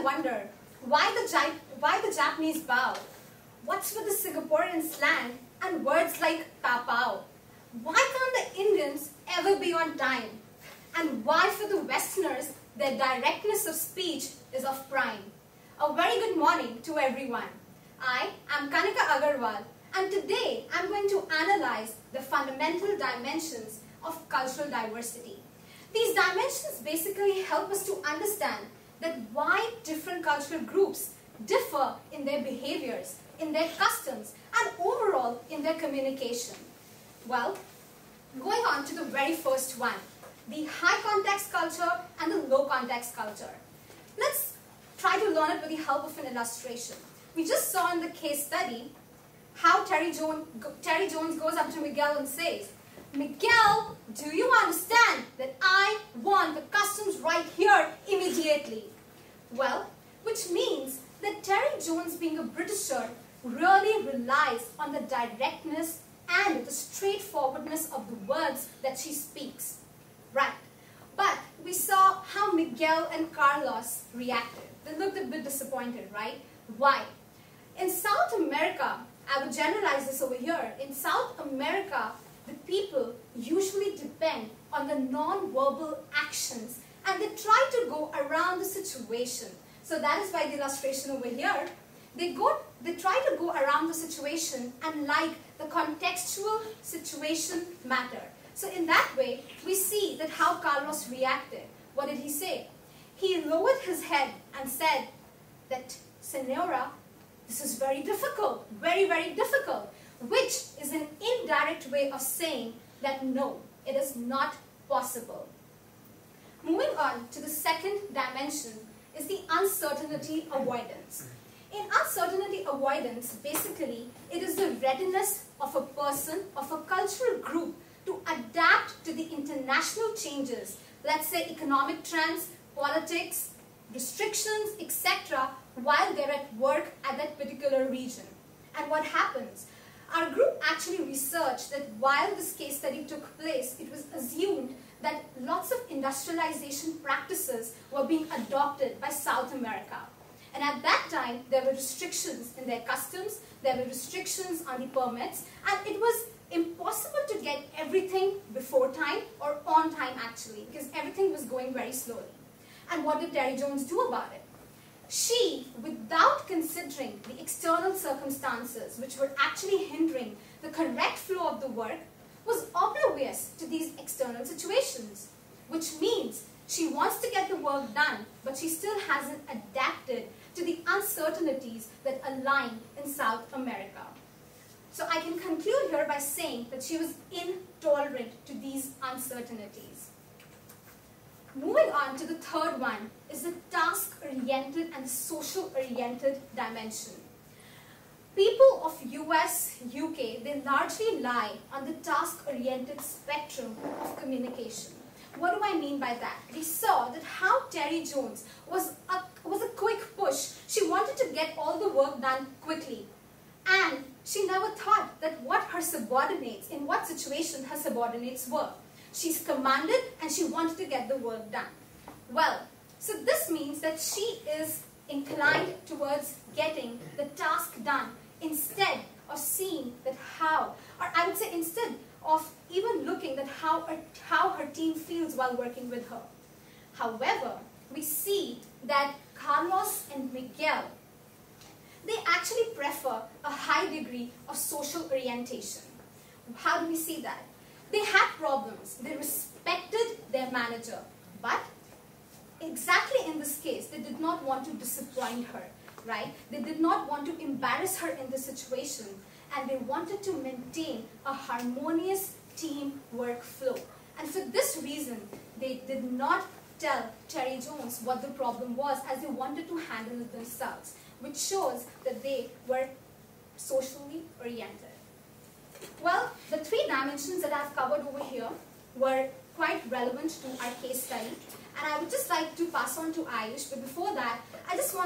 wonder, why the Japanese bow? What's with the Singaporean slang and words like tapao? Why can't the Indians ever be on time? And why for the Westerners, their directness of speech is of prime? A very good morning to everyone. I am Kanika Agarwal, and today I'm going to analyze the fundamental dimensions of cultural diversity. These dimensions basically help us to understand that why different cultural groups differ in their behaviors, in their customs, and overall in their communication. Well, going on to the very first one, the high context culture and the low context culture. Let's try to learn it with the help of an illustration. We just saw in the case study how Terry Jones goes up to Miguel and says, "Miguel, do you understand that I want the customs right here immediately?" Well, which means that Terry Jones, being a Britisher, really relies on the directness and the straightforwardness of the words that she speaks. Right. But we saw how Miguel and Carlos reacted. They looked a bit disappointed, right? Why? In South America, I would generalize this over here, in South America, the people usually depend on the non-verbal actions and they try to go around the situation. So that is why the illustration over here, they try to go around the situation and like the contextual situation matter. So in that way, we see that how Carlos reacted. What did he say? He lowered his head and said that, "Senora, this is very difficult, very, very difficult," which is an indirect way of saying that no, it is not possible. Moving on to the second dimension is the uncertainty avoidance. In uncertainty avoidance, basically, it is the readiness of a person, of a cultural group, to adapt to the international changes, let's say economic trends, politics, restrictions, etc., while they're at work at that particular region. And what happens? Our group actually researched that while this case study took place, it was assumed that lots of industrialization practices were being adopted by South America. And at that time, there were restrictions in their customs, there were restrictions on the permits, and it was impossible to get everything before time or on time actually, because everything was going very slowly. And what did Terry Jones do about it? She, without considering the external circumstances which were actually hindering the correct flow of the work, was oblivious to these external situations, which means she wants to get the work done, but she still hasn't adapted to the uncertainties that align in South America. So I can conclude here by saying that she was intolerant to these uncertainties. Moving on to the third one is the task-oriented and social-oriented dimension. People of US, UK, they largely lie on the task-oriented spectrum of communication. What do I mean by that? We saw that how Terry Jones was a quick push. She wanted to get all the work done quickly. And she never thought that in what situation her subordinates were. She's commanded and she wanted to get the work done. Well, so this means that she is inclined towards getting the task done instead of seeing that how, or I would say instead of even looking at how her team feels while working with her. However, we see that Carlos and Miguel, they actually prefer a high degree of social orientation. How do we see that? They had problems. They respected their manager. But exactly in this case, they did not want to disappoint her, right? They did not want to embarrass her in the situation. And they wanted to maintain a harmonious team workflow. And for this reason, they did not tell Terry Jones what the problem was, as they wanted to handle it themselves, which shows that they were socially oriented. Well, the three dimensions that I've covered over here were quite relevant to our case study, and I would just like to pass on to Ayush, but before that, I just want